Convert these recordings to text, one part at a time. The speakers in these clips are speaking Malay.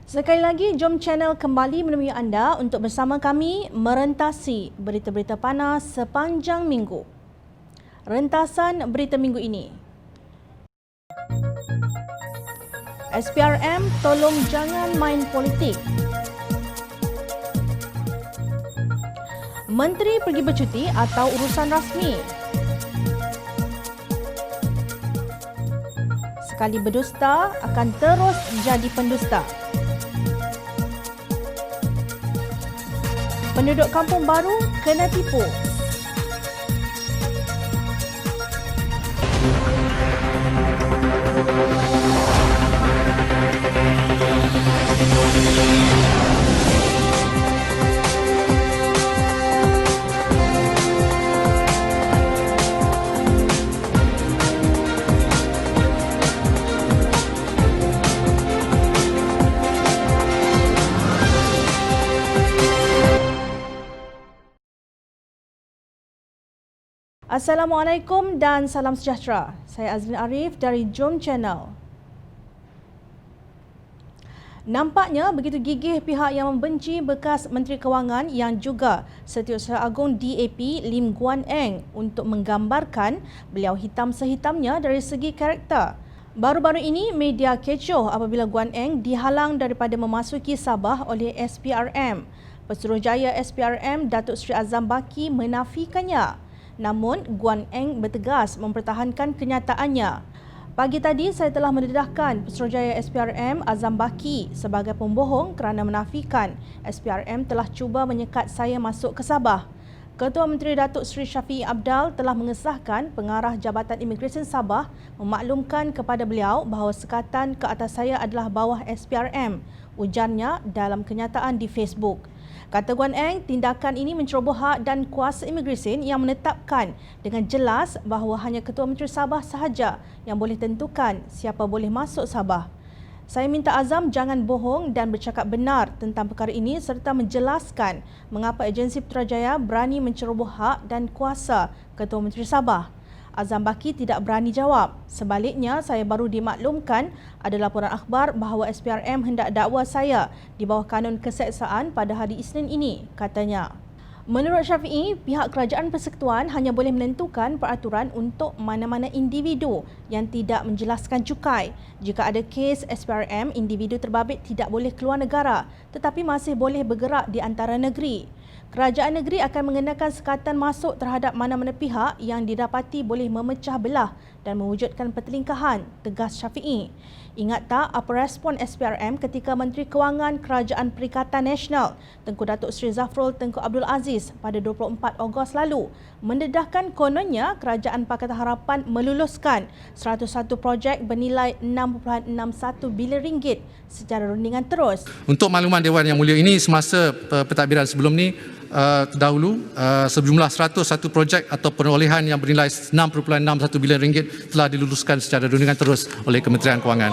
Sekali lagi, Jom Channel kembali menemui anda untuk bersama kami merentasi berita-berita panas sepanjang minggu. Rentasan berita minggu ini. SPRM tolong jangan main politik. Menteri pergi bercuti atau urusan rasmi? Sekali berdusta akan terus jadi pendusta. Penduduk kampung baru kena tipu. Assalamualaikum dan salam sejahtera. Saya Azrin Arif dari Jom Channel. Nampaknya begitu gigih pihak yang membenci bekas Menteri Kewangan yang juga Setiausaha Agung DAP Lim Guan Eng untuk menggambarkan beliau hitam sehitamnya dari segi karakter. Baru-baru ini media kecoh apabila Guan Eng dihalang daripada memasuki Sabah oleh SPRM. Pesuruhjaya SPRM Datuk Seri Azam Baki menafikannya. Namun, Guan Eng bertegas mempertahankan kenyataannya. Pagi tadi, saya telah mendedahkan Pesuruhjaya SPRM Azam Baki sebagai pembohong kerana menafikan SPRM telah cuba menyekat saya masuk ke Sabah. Ketua Menteri Datuk Seri Shafie Apdal telah mengesahkan pengarah Jabatan Imigresen Sabah memaklumkan kepada beliau bahawa sekatan ke atas saya adalah bawah SPRM, ujarnya dalam kenyataan di Facebook. Kata Guan Eng, tindakan ini menceroboh hak dan kuasa imigresen yang menetapkan dengan jelas bahawa hanya Ketua Menteri Sabah sahaja yang boleh tentukan siapa boleh masuk Sabah. Saya minta Azam jangan bohong dan bercakap benar tentang perkara ini serta menjelaskan mengapa agensi Putrajaya berani menceroboh hak dan kuasa Ketua Menteri Sabah. Azam Baki tidak berani jawab. Sebaliknya, saya baru dimaklumkan ada laporan akhbar bahawa SPRM hendak dakwa saya di bawah kanun keseksaan pada hari Isnin ini, katanya. Menurut Shafie, pihak Kerajaan Persekutuan hanya boleh menentukan peraturan untuk mana-mana individu yang tidak menjelaskan cukai. Jika ada kes SPRM, individu terbabit tidak boleh keluar negara tetapi masih boleh bergerak di antara negeri. Kerajaan negeri akan mengenakan sekatan masuk terhadap mana-mana pihak yang didapati boleh memecah belah dan mewujudkan pertelingkahan, tegas Shafie. Ingat tak apa respon SPRM ketika Menteri Kewangan Kerajaan Perikatan Nasional Tengku Datuk Seri Zafrul Tengku Abdul Aziz pada 24 Ogos lalu mendedahkan kononnya Kerajaan Pakatan Harapan meluluskan 101 projek bernilai 6.61 bilion ringgit secara rundingan terus. Untuk makluman Dewan Yang Mulia, ini semasa pentadbiran sebelum ni terdahulu sejumlah 101 projek atau perolehan yang bernilai 6.61 bilion ringgit telah diluluskan secara rundingan terus oleh Kementerian Kewangan.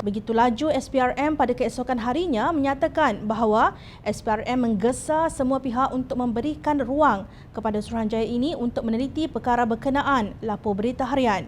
Begitu laju SPRM pada keesokan harinya menyatakan bahawa SPRM menggesa semua pihak untuk memberikan ruang kepada Suruhanjaya ini untuk meneliti perkara berkenaan, lapor Berita Harian.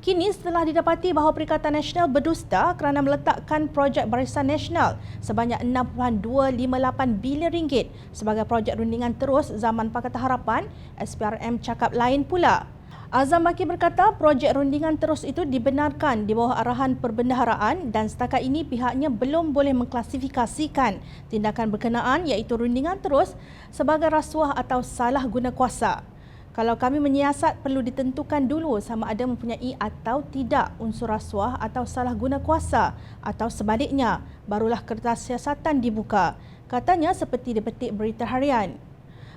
Kini setelah didapati bahawa Perikatan Nasional berdusta kerana meletakkan projek Barisan Nasional sebanyak 6.258 bilion ringgit sebagai projek rundingan terus zaman Pakatan Harapan, SPRM cakap lain pula. Azam Baki berkata projek rundingan terus itu dibenarkan di bawah arahan perbendaharaan dan setakat ini pihaknya belum boleh mengklasifikasikan tindakan berkenaan iaitu rundingan terus sebagai rasuah atau salah guna kuasa. Kalau kami menyiasat, perlu ditentukan dulu sama ada mempunyai atau tidak unsur rasuah atau salah guna kuasa atau sebaliknya, barulah kertas siasatan dibuka. Katanya seperti dipetik Berita Harian.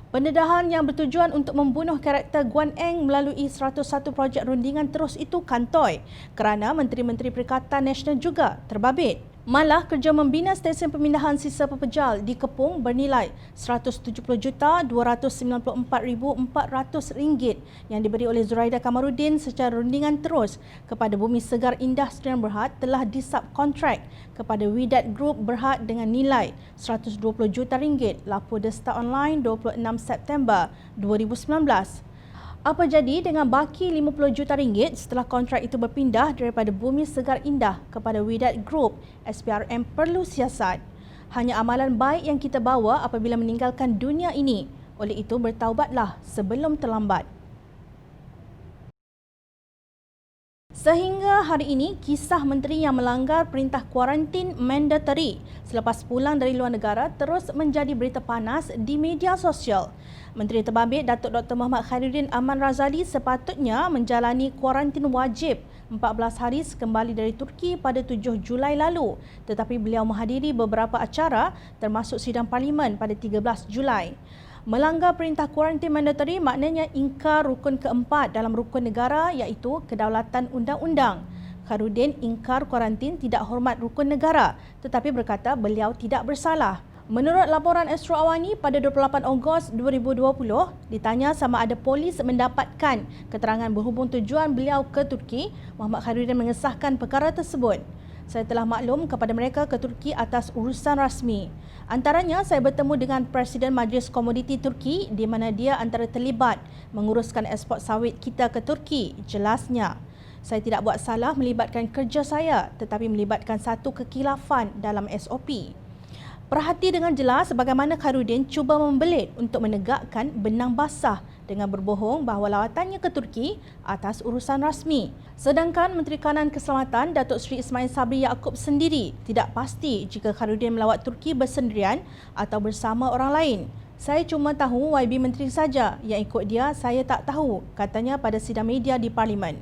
Pendedahan yang bertujuan untuk membunuh karakter Guan Eng melalui 101 projek rundingan terus itu kantoi kerana Menteri-Menteri Perikatan Nasional juga terbabit. Malah kerja membina stesen pemindahan sisa pepejal di Kepung bernilai RM170,294,400 yang diberi oleh Zuraida Kamarudin secara rundingan terus kepada Bumi Segar Industrian Berhad telah disubkontrak kepada Widat Group Berhad dengan nilai RM120 juta, lapor The Star Online 26 September 2019. Apa jadi dengan baki 50 juta ringgit setelah kontrak itu berpindah daripada Bumi Segar Indah kepada Wydad Group? SPRM perlu siasat. Hanya amalan baik yang kita bawa apabila meninggalkan dunia ini. Oleh itu bertaubatlah sebelum terlambat. Sehingga hari ini, kisah menteri yang melanggar perintah kuarantin mandatory selepas pulang dari luar negara terus menjadi berita panas di media sosial. Menteri Terbabit Datuk Dr. Muhammad Khairuddin Aman Razali sepatutnya menjalani kuarantin wajib 14 hari sekembali dari Turki pada 7 Julai lalu, tetapi beliau menghadiri beberapa acara termasuk sidang parlimen pada 13 Julai. Melanggar perintah kuarantin mandatory maknanya ingkar rukun keempat dalam rukun negara iaitu kedaulatan undang-undang. Khairuddin ingkar kuarantin tidak hormat rukun negara tetapi berkata beliau tidak bersalah. Menurut laporan Astro Awani pada 28 Ogos 2020, ditanya sama ada polis mendapatkan keterangan berhubung tujuan beliau ke Turki, Muhammad Khairuddin mengesahkan perkara tersebut. Saya telah maklum kepada mereka ke Turki atas urusan rasmi. Antaranya, saya bertemu dengan Presiden Majlis Komoditi Turki di mana dia antara terlibat menguruskan ekspor sawit kita ke Turki, jelasnya. Saya tidak buat salah melibatkan kerja saya tetapi melibatkan satu kekilafan dalam SOP. Perhati dengan jelas bagaimana Khairuddin cuba membelit untuk menegakkan benang basah dengan berbohong bahawa lawatannya ke Turki atas urusan rasmi. Sedangkan Menteri Kanan Keselamatan Datuk Seri Ismail Sabri Yaakob sendiri tidak pasti jika Khairuddin melawat Turki bersendirian atau bersama orang lain. Saya cuma tahu YB Menteri saja, yang ikut dia saya tak tahu, katanya pada sidang media di Parlimen.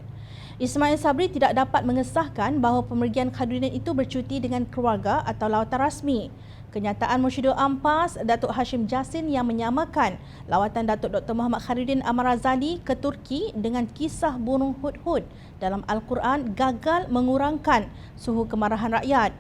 Ismail Sabri tidak dapat mengesahkan bahawa pemergian Khairuddin itu bercuti dengan keluarga atau lawatan rasmi. Kenyataan Mursyidul Ampas Datuk Hashim Jassin yang menyamakan lawatan Datuk Dr. Muhammad Khairuddin Aman Razali ke Turki dengan kisah burung hudhud dalam Al-Quran gagal mengurangkan suhu kemarahan rakyat.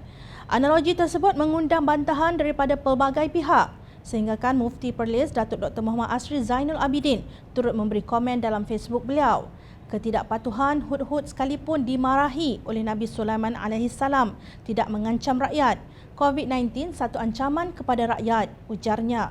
Analogi tersebut mengundang bantahan daripada pelbagai pihak sehinggakan Mufti Perlis Datuk Dr. Muhammad Asri Zainul Abidin turut memberi komen dalam Facebook beliau. Ketidakpatuhan hudhud sekalipun dimarahi oleh Nabi Sulaiman AS tidak mengancam rakyat. COVID-19 satu ancaman kepada rakyat, ujarnya.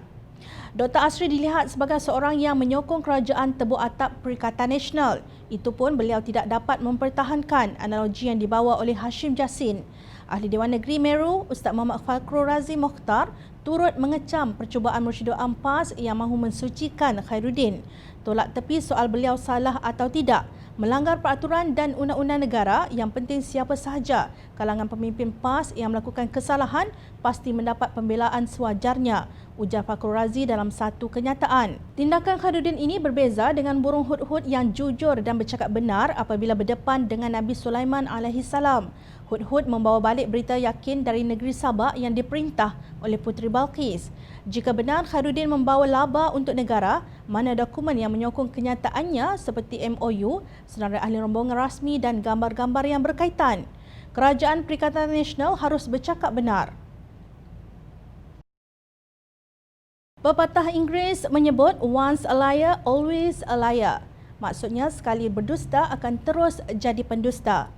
Dr. Asri dilihat sebagai seorang yang menyokong kerajaan tebuk atap Perikatan Nasional. Itu pun beliau tidak dapat mempertahankan analogi yang dibawa oleh Hashim Jassin. Ahli Dewan Negeri Meru, Ustaz Muhammad Fakhrul Razi Mokhtar, turut mengecam percubaan Mursyidul Ampas yang mahu mensucikan Khairuddin. Tolak tepi soal beliau salah atau tidak. Melanggar peraturan dan undang-undang negara, yang penting siapa sahaja kalangan pemimpin PAS yang melakukan kesalahan pasti mendapat pembelaan sewajarnya, ujar Fakhrul Razi dalam satu kenyataan. Tindakan Khairuddin ini berbeza dengan burung hudhud yang jujur dan bercakap benar apabila berdepan dengan Nabi Sulaiman AS. Hudhud membawa balik berita yakin dari negeri Sabah yang diperintah oleh Puteri Balqis. Jika benar Khairuddin membawa laba untuk negara, mana dokumen yang menyokong kenyataannya seperti MOU, senarai ahli rombongan rasmi dan gambar-gambar yang berkaitan. Kerajaan Perikatan Nasional harus bercakap benar. Pepatah Inggeris menyebut once a liar, always a liar. Maksudnya sekali berdusta akan terus jadi pendusta.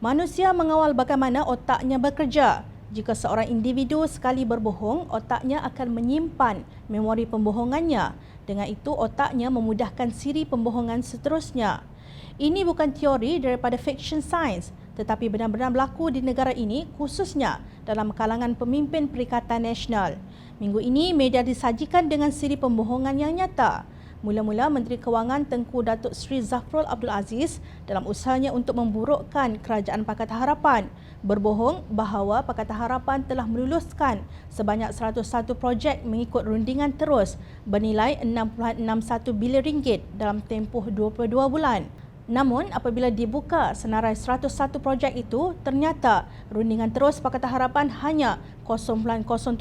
Manusia mengawal bagaimana otaknya bekerja. Jika seorang individu sekali berbohong, otaknya akan menyimpan memori pembohongannya. Dengan itu, otaknya memudahkan siri pembohongan seterusnya. Ini bukan teori daripada fiction science, tetapi benar-benar berlaku di negara ini, khususnya dalam kalangan pemimpin Perikatan Nasional. Minggu ini, media disajikan dengan siri pembohongan yang nyata. Mula-mula Menteri Kewangan Tengku Datuk Seri Zafrul Abdul Aziz dalam usahanya untuk memburukkan kerajaan Pakatan Harapan berbohong bahawa Pakatan Harapan telah meluluskan sebanyak 101 projek mengikut rundingan terus bernilai 6.61 bilion ringgit dalam tempoh 22 bulan. Namun apabila dibuka senarai 101 projek itu, ternyata rundingan terus Pakatan Harapan hanya 0.07%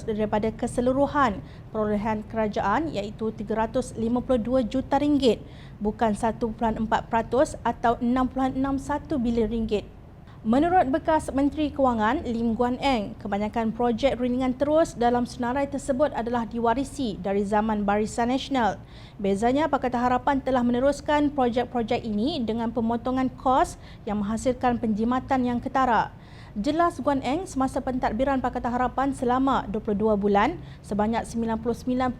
daripada keseluruhan perolehan kerajaan iaitu 352 juta ringgit, bukan 1.4% atau 6.61 bilion ringgit. Menurut bekas Menteri Kewangan Lim Guan Eng, kebanyakan projek rundingan terus dalam senarai tersebut adalah diwarisi dari zaman Barisan Nasional. Bezanya Pakatan Harapan telah meneruskan projek-projek ini dengan pemotongan kos yang menghasilkan penjimatan yang ketara. Jelas Guan Eng semasa pentadbiran Pakatan Harapan selama 22 bulan, sebanyak 99.93%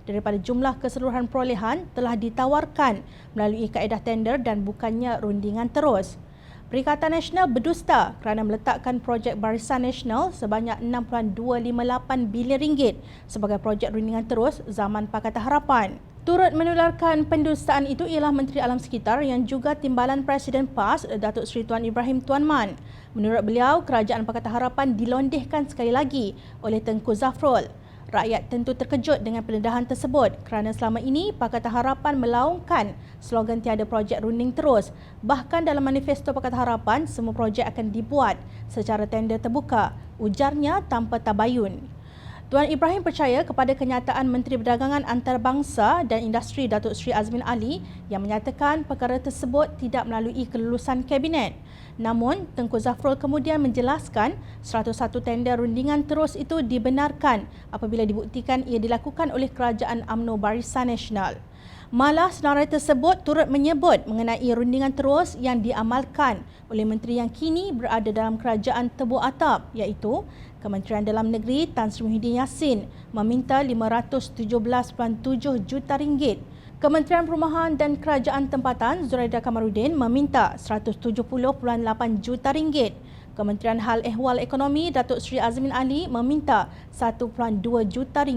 daripada jumlah keseluruhan perolehan telah ditawarkan melalui kaedah tender dan bukannya rundingan terus. Perikatan Nasional berdusta kerana meletakkan projek Barisan Nasional sebanyak RM6.258 bilion sebagai projek rundingan terus zaman Pakatan Harapan. Turut menularkan pendustaan itu ialah Menteri Alam Sekitar yang juga Timbalan Presiden PAS, Datuk Seri Tuan Ibrahim Tuan Man. Menurut beliau, kerajaan Pakatan Harapan dilondehkan sekali lagi oleh Tengku Zafrul. Rakyat tentu terkejut dengan pendedahan tersebut kerana selama ini Pakatan Harapan melaungkan slogan tiada projek runding terus. Bahkan dalam manifesto Pakatan Harapan, semua projek akan dibuat secara tender terbuka, ujarnya tanpa tabayun. Tuan Ibrahim percaya kepada kenyataan Menteri Perdagangan Antarabangsa dan Industri Datuk Seri Azmin Ali yang menyatakan perkara tersebut tidak melalui kelulusan Kabinet. Namun, Tengku Zafrul kemudian menjelaskan 101 tender rundingan terus itu dibenarkan apabila dibuktikan ia dilakukan oleh Kerajaan UMNO Barisan Nasional. Malah senarai tersebut turut menyebut mengenai rundingan terus yang diamalkan oleh menteri yang kini berada dalam kerajaan Tebu Atap, iaitu Kementerian Dalam Negeri Tan Sri Muhyiddin Yassin meminta RM517.7 juta. Kementerian Perumahan dan Kerajaan Tempatan Zuraida Kamaruddin meminta RM170.8 juta. Kementerian Hal Ehwal Ekonomi Datuk Seri Azmin Ali meminta RM1.2 juta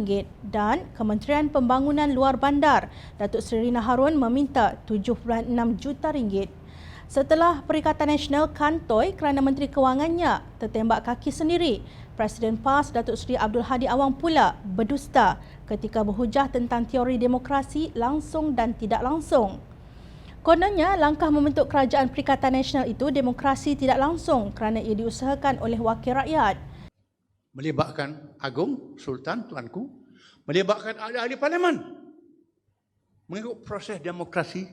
dan Kementerian Pembangunan Luar Bandar Datuk Seri Rina Harun meminta RM7.6 juta. Setelah Perikatan Nasional kantoi kerana Menteri Kewangannya tertembak kaki sendiri, Presiden PAS Datuk Seri Abdul Hadi Awang pula berdusta ketika berhujah tentang teori demokrasi langsung dan tidak langsung. Kononnya, langkah membentuk Kerajaan Perikatan Nasional itu demokrasi tidak langsung kerana ia diusahakan oleh wakil rakyat. Melibatkan Agung, Sultan, Tuanku, melibatkan ahli-ahli Parlimen. Mengikut proses demokrasi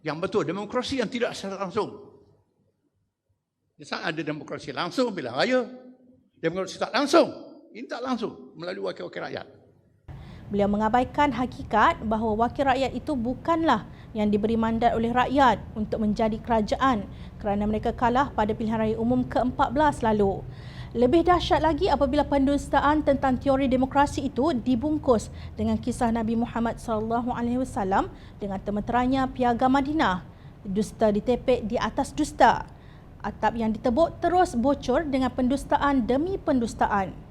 yang betul, demokrasi yang tidak secara langsung. Misalnya ada demokrasi langsung pilihan raya, demokrasi tak langsung, ini tak langsung melalui wakil-wakil rakyat. Beliau mengabaikan hakikat bahawa wakil rakyat itu bukanlah yang diberi mandat oleh rakyat untuk menjadi kerajaan kerana mereka kalah pada pilihan raya umum ke-14 lalu. Lebih dahsyat lagi apabila pendustaan tentang teori demokrasi itu dibungkus dengan kisah Nabi Muhammad SAW dengan termeteranya Piagam Madinah. Dusta ditepek di atas dusta. Atap yang ditebuk terus bocor dengan pendustaan demi pendustaan.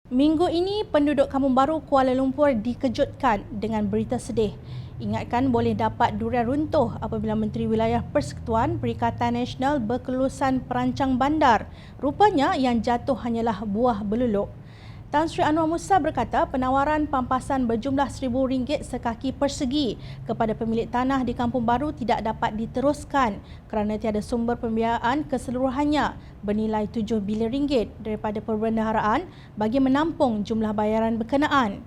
Minggu ini, penduduk Kampung Baru Kuala Lumpur dikejutkan dengan berita sedih. Ingatkan boleh dapat durian runtuh apabila Menteri Wilayah Persekutuan Perikatan Nasional berkelulusan perancang bandar. Rupanya yang jatuh hanyalah buah beluluk. Tan Sri Anwar Musa berkata penawaran pampasan berjumlah RM1,000 sekaki persegi kepada pemilik tanah di Kampung Baru tidak dapat diteruskan kerana tiada sumber pembiayaan keseluruhannya bernilai RM7 bilion daripada perbendaharaan bagi menampung jumlah bayaran berkenaan.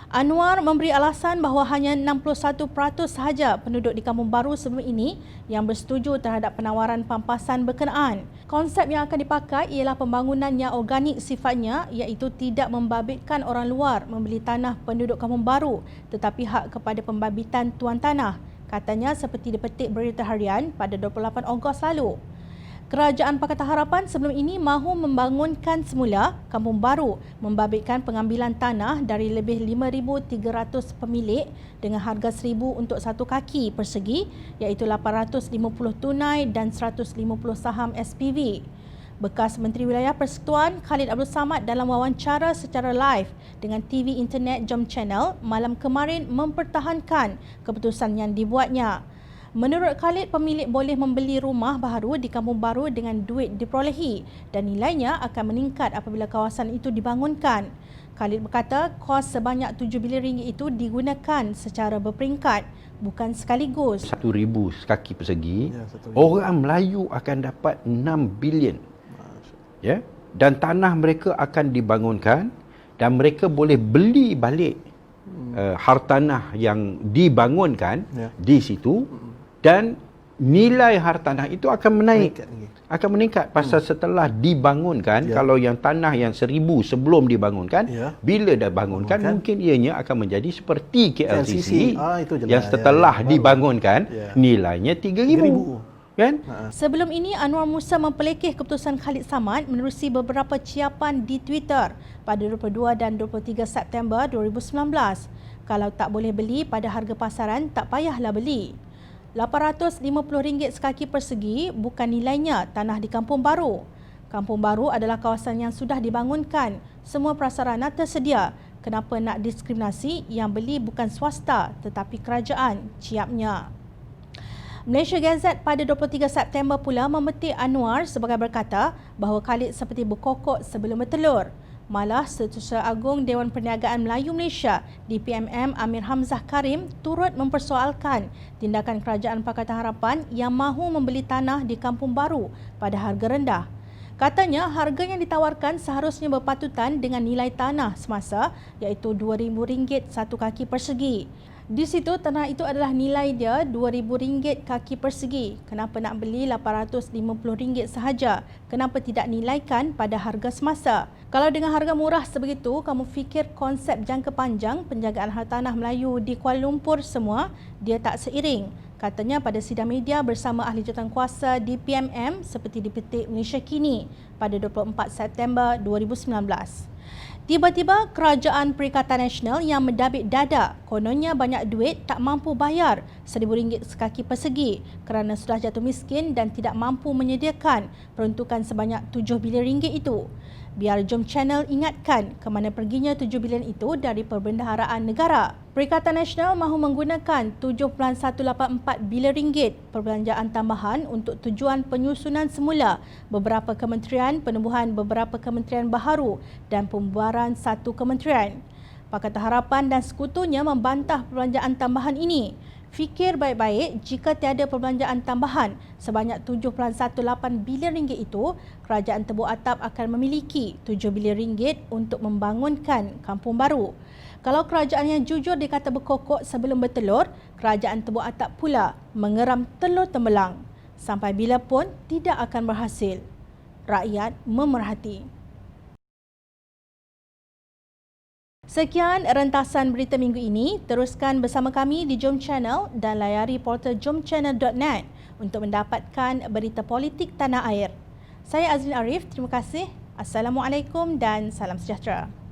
Anwar memberi alasan bahawa hanya 61% sahaja penduduk di Kampung Baru sebelum ini yang bersetuju terhadap penawaran pampasan berkenaan. Konsep yang akan dipakai ialah pembangunan yang organik sifatnya, iaitu tidak membabitkan orang luar membeli tanah penduduk Kampung Baru tetapi hak kepada pembabitan tuan tanah, katanya seperti dipetik berita harian pada 28 Ogos lalu. Kerajaan Pakatan Harapan sebelum ini mahu membangunkan semula Kampung Baru membabitkan pengambilan tanah dari lebih 5,300 pemilik dengan harga RM1,000 untuk satu kaki persegi, iaitu RM850 tunai dan RM150 saham SPV. Bekas Menteri Wilayah Persekutuan Khalid Abdul Samad dalam wawancara secara live dengan TV Internet Jom Channel malam kemarin mempertahankan keputusan yang dibuatnya. Menurut Khalid, pemilik boleh membeli rumah baru di Kampung Baru dengan duit diperolehi dan nilainya akan meningkat apabila kawasan itu dibangunkan. Khalid berkata kos sebanyak RM7 bilion itu digunakan secara berperingkat, bukan sekaligus. RM1,000 sekaki persegi, orang Melayu akan dapat RM6 bilion. Ya? Dan tanah mereka akan dibangunkan dan mereka boleh beli balik hartanah yang dibangunkan di situ. Dan nilai hartanah itu akan menaik. Meningkat lagi. Akan meningkat pasal setelah dibangunkan, kalau yang tanah yang 1000 sebelum dibangunkan, bila dah bangunkan, mungkin ianya akan menjadi seperti KLCC itu jelas. yang setelah dibangunkan nilainya 3000. Kan? Sebelum ini, Anwar Musa mempelekeh keputusan Khalid Samad menerusi beberapa ciapan di Twitter pada 22 dan 23 September 2019. Kalau tak boleh beli pada harga pasaran, tak payahlah beli. RM850 sekaki persegi bukan nilainya tanah di Kampung Baru. Kampung Baru adalah kawasan yang sudah dibangunkan. Semua prasarana tersedia. Kenapa nak diskriminasi? Yang beli bukan swasta tetapi kerajaan, ciapnya. Malaysia Gazette pada 23 September pula memetik Anwar sebagai berkata bahawa Khalid seperti berkokok sebelum bertelur. Malah Setiausaha Agung Dewan Perniagaan Melayu Malaysia DPMM Amir Hamzah Karim turut mempersoalkan tindakan Kerajaan Pakatan Harapan yang mahu membeli tanah di Kampung Baru pada harga rendah. Katanya harga yang ditawarkan seharusnya berpatutan dengan nilai tanah semasa iaitu RM2,000 satu kaki persegi. Di situ tanah itu adalah nilai dia RM2,000 kaki persegi. Kenapa nak beli RM850 sahaja? Kenapa tidak nilaikan pada harga semasa? Kalau dengan harga murah sebegitu, kamu fikir konsep jangka panjang penjagaan hartanah Melayu di Kuala Lumpur semua, dia tak seiring. Katanya pada sidang media bersama ahli jawatankuasa DPMM seperti dipetik Malaysia Kini pada 24 September 2019. Tiba-tiba Kerajaan Perikatan Nasional yang mendabik dada kononnya banyak duit tak mampu bayar RM1,000 sekaki persegi kerana sudah jatuh miskin dan tidak mampu menyediakan peruntukan sebanyak RM7 bilion itu. Biar Jom Channel ingatkan ke mana perginya RM7 bilion itu dari Perbendaharaan Negara. Perikatan Nasional mahu menggunakan RM7.184 bilion perbelanjaan tambahan untuk tujuan penyusunan semula beberapa kementerian, penubuhan beberapa kementerian baharu dan pembubaran satu kementerian. Pakatan Harapan dan sekutunya membantah perbelanjaan tambahan ini. Fikir baik-baik, jika tiada perbelanjaan tambahan sebanyak RM7.18 bilion itu, Kerajaan Tebuk Atap akan memiliki RM7 bilion untuk membangunkan Kampung Baru. Kalau kerajaan yang jujur dikata berkokok sebelum bertelur, Kerajaan Tebuk Atap pula mengeram telur tembelang. Sampai bila pun tidak akan berhasil. Rakyat memerhati. Sekian rentasan berita minggu ini. Teruskan bersama kami di Jom Channel dan layari portal jomchannel.net untuk mendapatkan berita politik tanah air. Saya Azrin Arif, terima kasih. Assalamualaikum dan salam sejahtera.